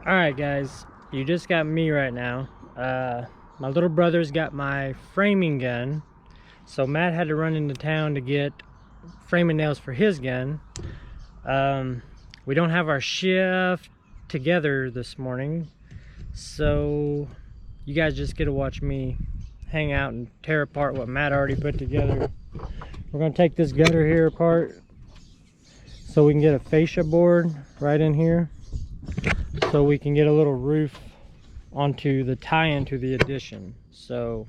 Alright guys, you just got me right now. My little brother's got my framing gun. So Matt had to run into town to get framing nails for his gun. We don't have our shift together this morning. So you guys just get to watch me hang out and tear apart what Matt already put together. We're going to take this gutter here apart so we can get a fascia board right in here, so we can get a little roof onto the tie-in to the addition. So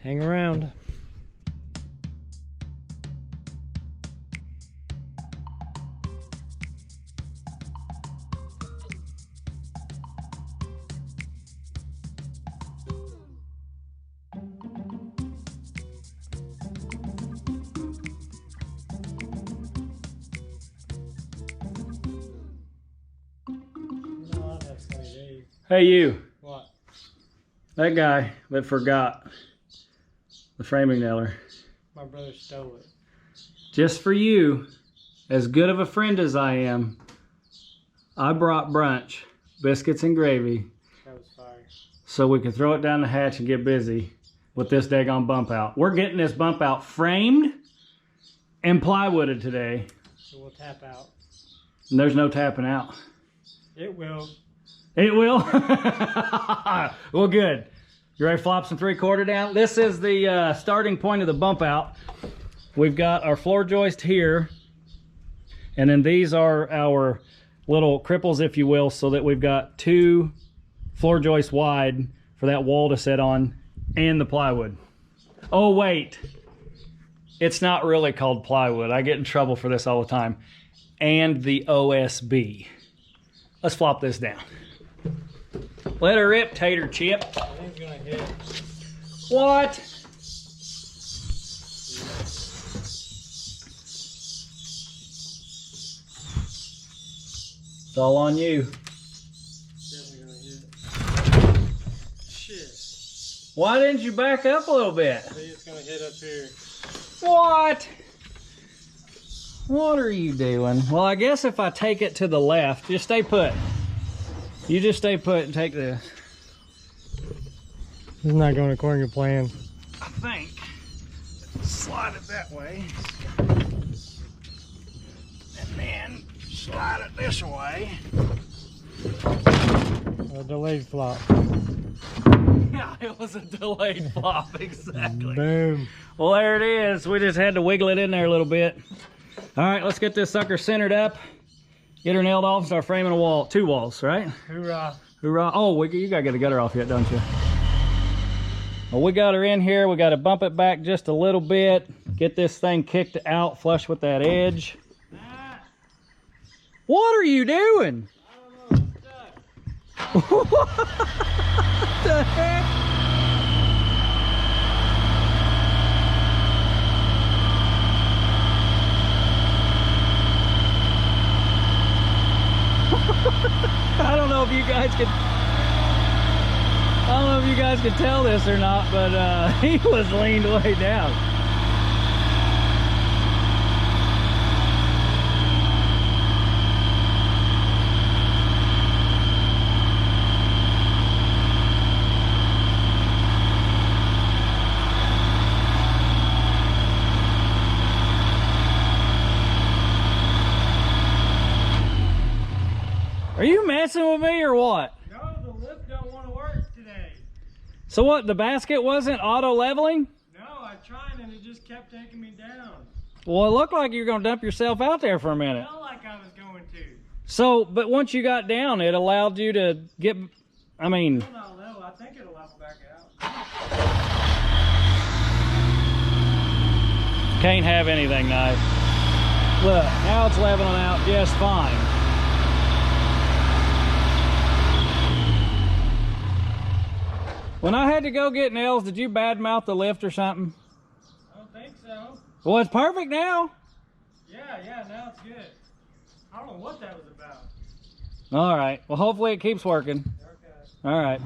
hang around. Hey you. What? That guy that forgot the framing nailer. My brother stole it. Just for you, as good of a friend as I am, I brought brunch, biscuits and gravy. That was fire. So we can throw it down the hatch and get busy with this daggone bump out. We're getting this bump out framed and plywooded today. So we'll tap out. And there's no tapping out. It will. It will? Well, good. You ready to flop some 3/4 down? This is the starting point of the bump out. We've got our floor joist here. And then these are our little cripples, if you will, so that we've got 2 floor joists wide for that wall to sit on and the plywood. Oh, wait. It's not really called plywood. I get in trouble for this all the time. And the OSB. Let's flop this down. Let her rip, tater chip. I think it's gonna hit. What? It's all on you. Definitely gonna hit. Shit. Why didn't you back up a little bit? I think it's gonna hit up here. What? What are you doing? Well, I guess if I take it to the left, just stay put. You just stay put and take this. This is not going according to plan. I think. Slide it that way. And then slide it this way. A delayed flop. Yeah, it was a delayed flop, exactly. Boom. Well, there it is. We just had to wiggle it in there a little bit. All right, let's get this sucker centered up. Get her nailed off and start framing a wall. 2 walls, right? Hoorah. Hoorah. Oh, you got to get a gutter off yet, don't you? Well, we got her in here. We got to bump it back just a little bit. Get this thing kicked out flush with that edge. What are you doing? I don't know. What the heck? I don't know if you guys can tell this or not, but he was leaned way down. Are you messing with me or what? No, the lift don't want to work today. So what, the basket wasn't auto leveling? No, I tried and it just kept taking me down. Well, it looked like you were going to dump yourself out there for a minute. It felt like I was going to. So, but once you got down, it allowed you to get, I mean... I don't know. I think it'll level back out. Can't have anything nice. Look, now it's leveling out just fine. When I had to go get nails, did you badmouth the lift or something? I don't think so. Well, it's perfect now. Yeah, now it's good. I don't know what that was about. All right. Well, hopefully it keeps working. Okay. All right.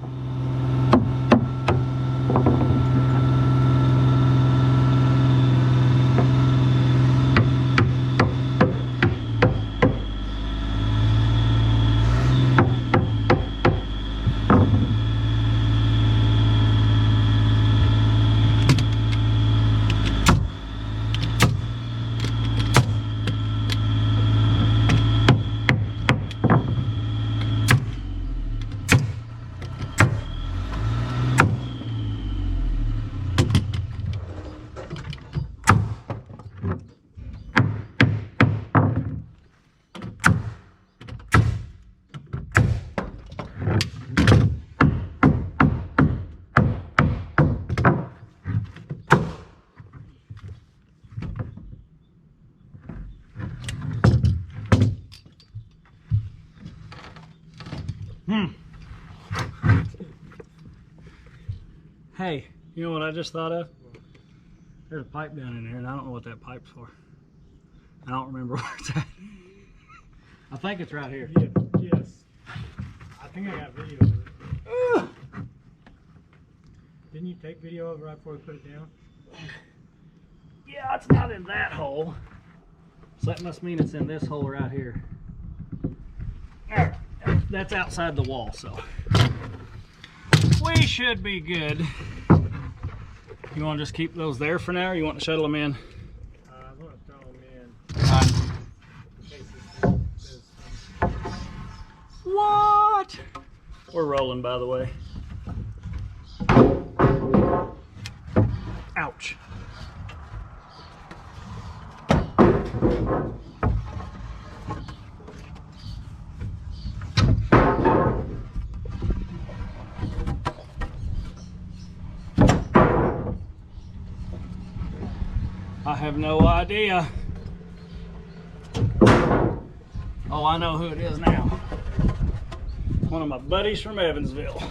Hey, you know what I just thought of? There's a pipe down in there, and I don't know what that pipe's for. I don't remember where it's at. I think it's right here. Yeah, yes. I think I got video of it. Didn't you take video of it right before we put it down? Yeah, it's not in that hole. So that must mean it's in this hole right here. Alright, that's outside the wall, so we should be good. You want to just keep those there for now, or you want to shuttle them in? I want to throw them in. In case What? We're rolling, by the way. Ouch. I have no idea. Oh, I know who it is now. One of my buddies from Evansville.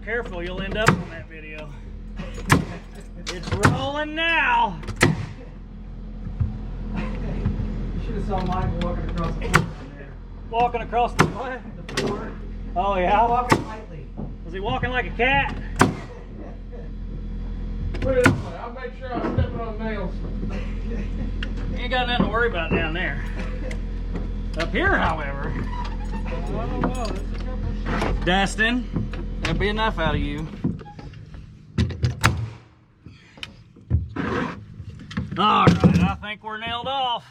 Careful, you'll end up on that video. It's rolling now. You should have saw Mike walking across the floor there. Walking across the what? The floor. Oh yeah. Walking lightly. Was he walking like a cat? Put it this way, I'll make sure I'm stepping on nails. You ain't got nothing to worry about down there. Up here, however. I don't know. That's a couple shots. Dustin, that'd be enough out of you. All right, I think we're nailed off.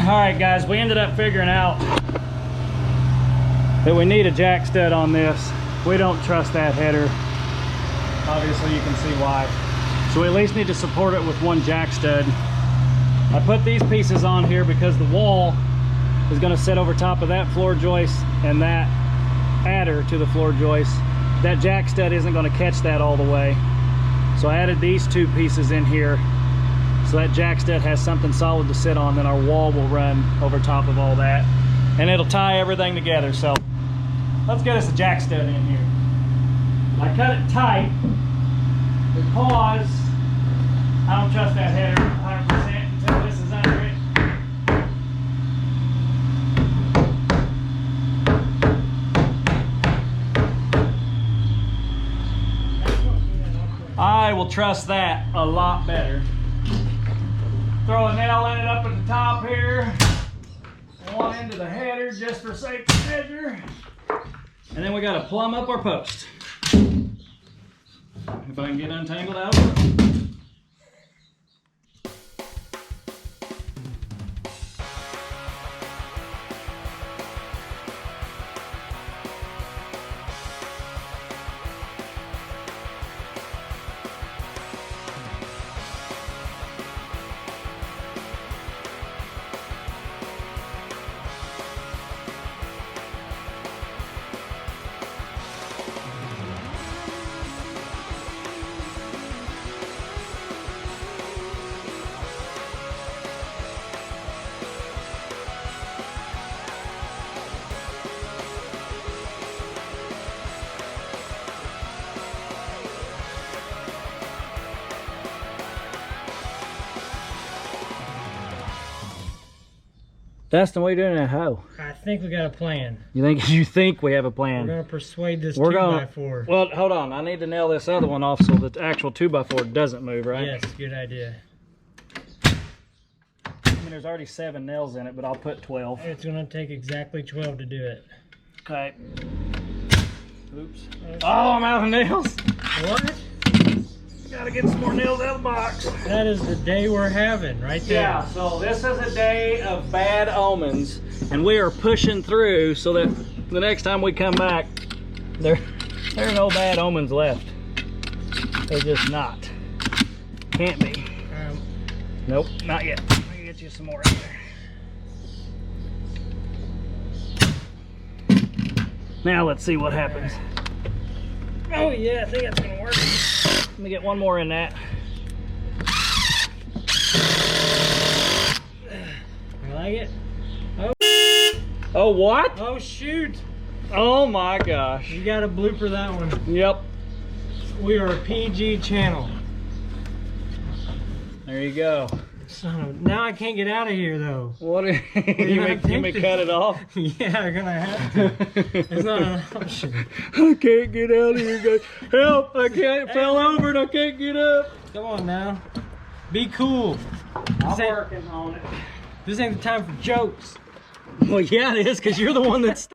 All right, guys, we ended up figuring out that we need a jack stud on this. We don't trust that header. Obviously, you can see why. So we at least need to support it with one jack stud. I put these pieces on here because the wall is going to sit over top of that floor joist and that adder to the floor joist. That jack stud isn't going to catch that all the way. So I added these two pieces in here so that jack stud has something solid to sit on, then our wall will run over top of all that. And it'll tie everything together. So let's get us a jack stud in here. I cut it tight because I don't trust that header 100% until this is under it. I will trust that a lot better. Throw a nail in it up at the top here. One into the header just for safety measure. And then we got to plumb up our post. If I can get untangled out of it. Dustin, what are you doing in that hoe? I think we got a plan. You think we have a plan? We're gonna persuade this 2x4. Well, hold on. I need to nail this other one off so the actual 2x4 doesn't move, right? Yes, good idea. I mean, there's already 7 nails in it, but I'll put 12. It's gonna take exactly 12 to do it. Okay. Oops. Oh, I'm out of nails. What? Gotta get some more nails out of the box. That is the day we're having right there. Yeah, so this is a day of bad omens, and we are pushing through so that the next time we come back, there are no bad omens left. They're just not. Can't be. Nope, not yet. Let me get you some more out there. Now let's see what happens. Oh yeah, I think that's gonna work. Let me get one more in that. You like it? Oh. Oh, what? Oh shoot! Oh my gosh. You got to blooper that one. Yep. We are a PG channel. There you go. Son of, now I can't get out of here though. What? You may cut it off. Yeah, I'm gonna have to. It's not an option. I can't get out of here, guys. Help! I can't. Fell over and I can't get up. Come on now. Be cool. I'm working on it. This ain't the time for jokes. Well, yeah, it is, because you're the one that's.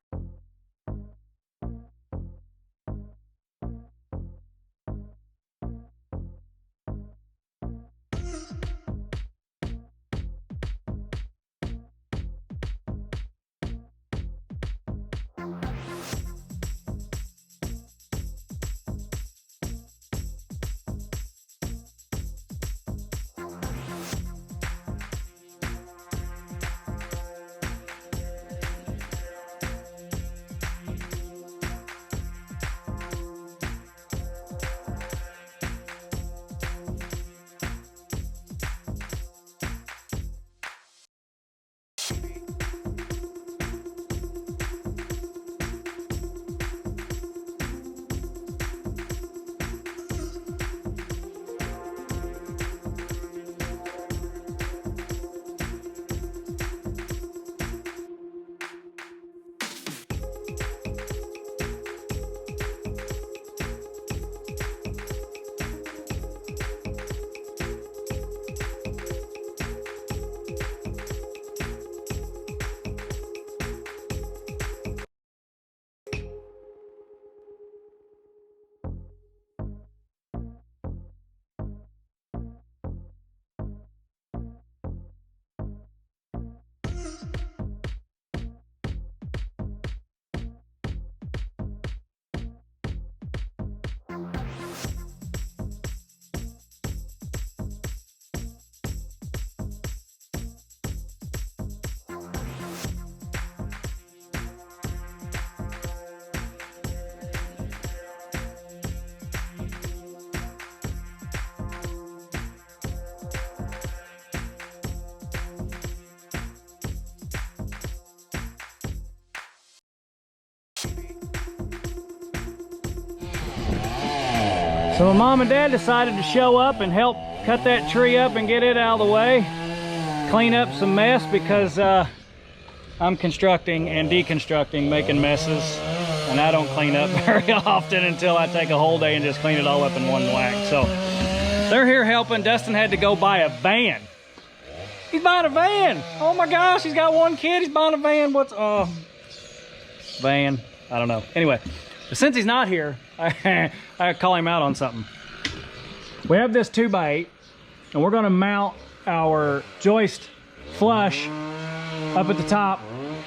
So my mom and dad decided to show up and help cut that tree up and get it out of the way. Clean up some mess because I'm constructing and deconstructing, making messes. And I don't clean up very often until I take a whole day and just clean it all up in one whack. So they're here helping. Dustin had to go buy a van. He's buying a van. Oh my gosh, he's got one kid, he's buying a van. What's, van? I don't know. Anyway, but since he's not here, I call him out on something. We have this 2x8 and we're gonna mount our joist flush up at the top,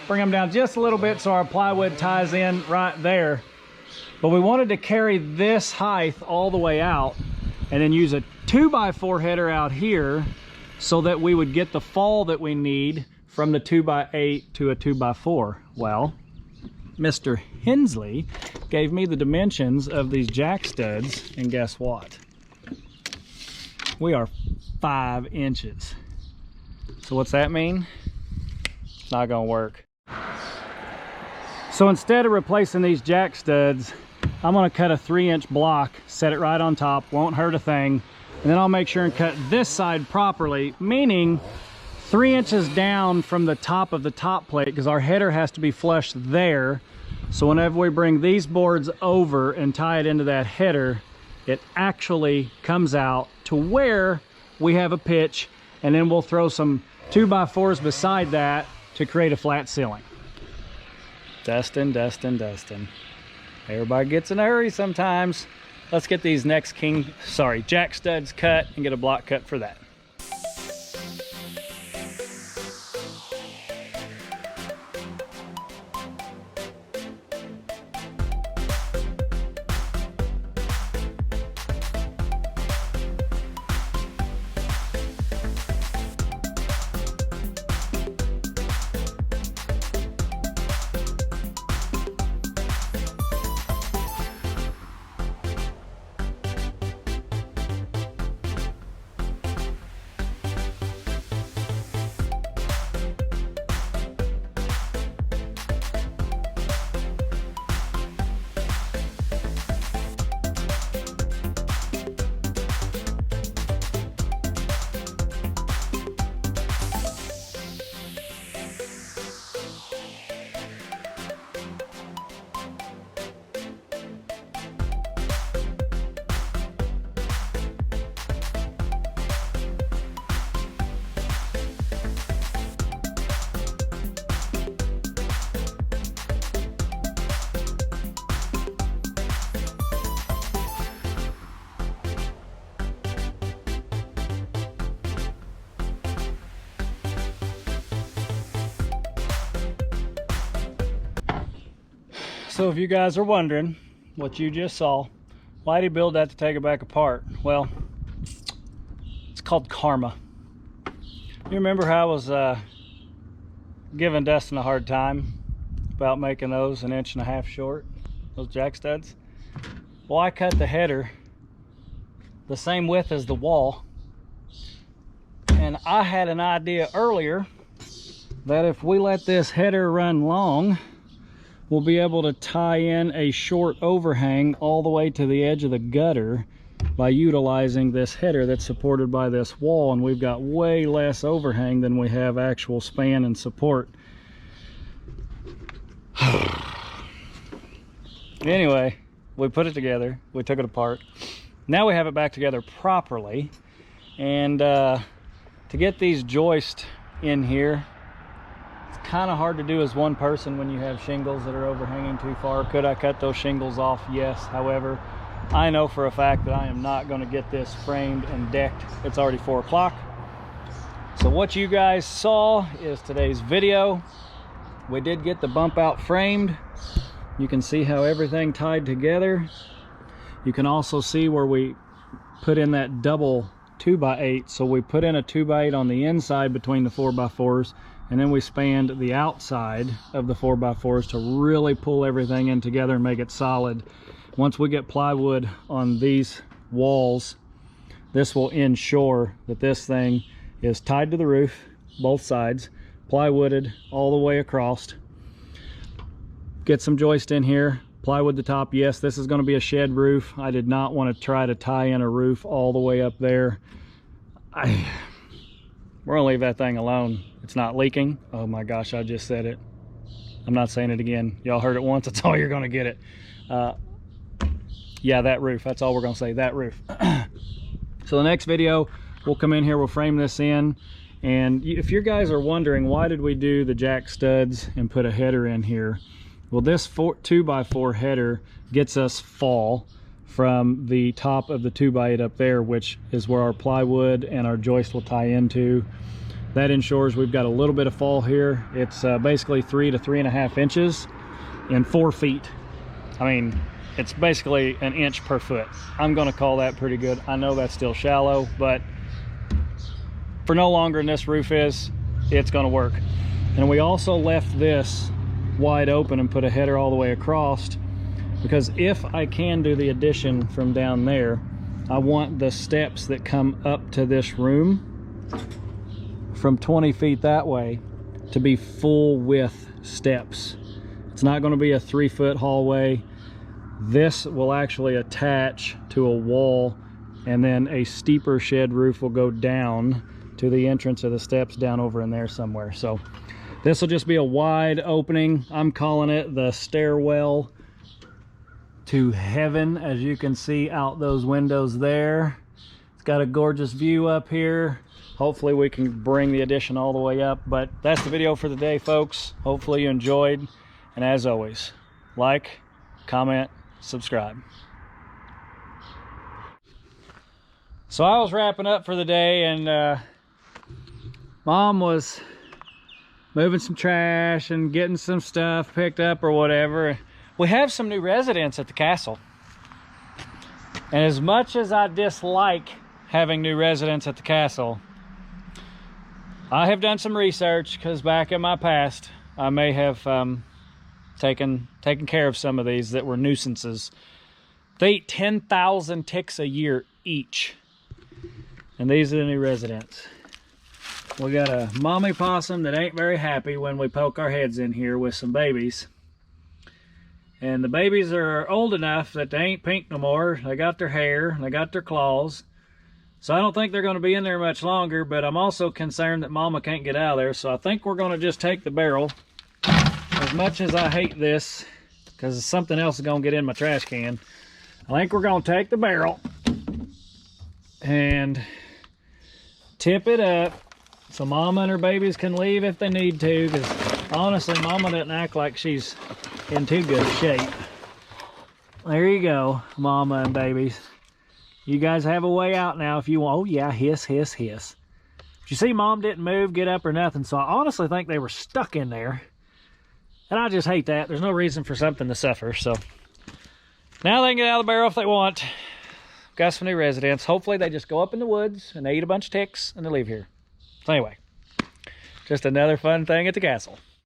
bring them down just a little bit so our plywood ties in right there. But we wanted to carry this height all the way out and then use a 2x4 header out here so that we would get the fall that we need from the 2x8 to a 2x4. Well, Mr. Hensley gave me the dimensions of these jack studs, and guess what? We are 5 inches. So what's that mean? It's not gonna work. So instead of replacing these jack studs, I'm gonna cut a 3-inch block, set it right on top, won't hurt a thing, and then I'll make sure and cut this side properly, meaning 3 inches down from the top of the top plate, because our header has to be flush there. So whenever we bring these boards over and tie it into that header, it actually comes out to where we have a pitch, and then we'll throw some 2x4s beside that to create a flat ceiling. Dustin, Dustin, Dustin. Everybody gets in a hurry sometimes. Let's get these next jack studs cut and get a block cut for that. So if you guys are wondering what you just saw, why'd he build that to take it back apart? Well, it's called karma. You remember how I was giving Dustin a hard time about making those 1.5 inches short, those jack studs? Well, I cut the header the same width as the wall, and I had an idea earlier that if we let this header run long, we'll be able to tie in a short overhang all the way to the edge of the gutter by utilizing this header that's supported by this wall, and we've got way less overhang than we have actual span and support. Anyway, we put it together, we took it apart. Now we have it back together properly, and to get these joists in here, kind of hard to do as one person when you have shingles that are overhanging too far. Could I cut those shingles off? Yes. However, I know for a fact that I am not going to get this framed and decked. It's already 4 o'clock. So what you guys saw is today's video. We did get the bump out framed. You can see how everything tied together. You can also see where we put in that double 2x8. So we put in a 2x8 on the inside between the 4x4s, and then we spanned the outside of the 4x4s to really pull everything in together and make it solid. Once we get plywood on these walls, this will ensure that this thing is tied to the roof, both sides, plywooded all the way across. Get some joist in here, Plywood the top. Yes, this is going to be a shed roof. I did not want to try to tie in a roof all the way up there. We're going to leave that thing alone. It's not leaking. Oh my gosh, I just said it. I'm not saying it again. Y'all heard it once, that's all you're going to get it. Yeah, that roof. That's all we're going to say, that roof. So the next video, we'll come in here, we'll frame this in. And if you guys are wondering, why did we do the jack studs and put a header in here? Well, this 2x4 header gets us fall from the top of the 2x8 up there, which is where our plywood and our joist will tie into. That ensures we've got a little bit of fall here. It's basically 3 to 3.5 inches and 4 feet. I mean, it's basically an inch per foot. I'm gonna call that pretty good. I know that's still shallow, but for no longer than this roof is, it's gonna work. And we also left this wide open and put a header all the way across, because if I can do the addition from down there, I want the steps that come up to this room from 20 feet that way to be full width steps. It's not going to be a 3-foot hallway. This will actually attach to a wall, and then a steeper shed roof will go down to the entrance of the steps down over in there somewhere. So this will just be a wide opening. I'm calling it the stairwell to heaven, as you can see out those windows there. It's got a gorgeous view up here. Hopefully we can bring the addition all the way up. But that's the video for the day, folks. Hopefully you enjoyed. And as always, like, comment, subscribe. So I was wrapping up for the day, and Mom was moving some trash and getting some stuff picked up or whatever. We have some new residents at the castle. And as much as I dislike having new residents at the castle, I have done some research, because back in my past, I may have taken care of some of these that were nuisances. They eat 10,000 ticks a year each. And these are the new residents. We got a mommy possum that ain't very happy when we poke our heads in here with some babies. And the babies are old enough that they ain't pink no more. They got their hair, they got their claws. So I don't think they're going to be in there much longer, but I'm also concerned that Mama can't get out of there. So I think we're going to just take the barrel. As much as I hate this, because something else is going to get in my trash can, I think we're going to take the barrel and tip it up so Mama and her babies can leave if they need to, because honestly, Mama doesn't act like she's in too good shape. There you go, Mama and babies. You guys have a way out now if you want. Oh yeah, hiss, hiss, hiss. But you see, Mom didn't move, get up or nothing, so I honestly think they were stuck in there. And I just hate that. There's no reason for something to suffer. So now they can get out of the barrel if they want. Got some new residents. Hopefully they just go up in the woods and they eat a bunch of ticks and they leave here. So anyway, just another fun thing at the castle.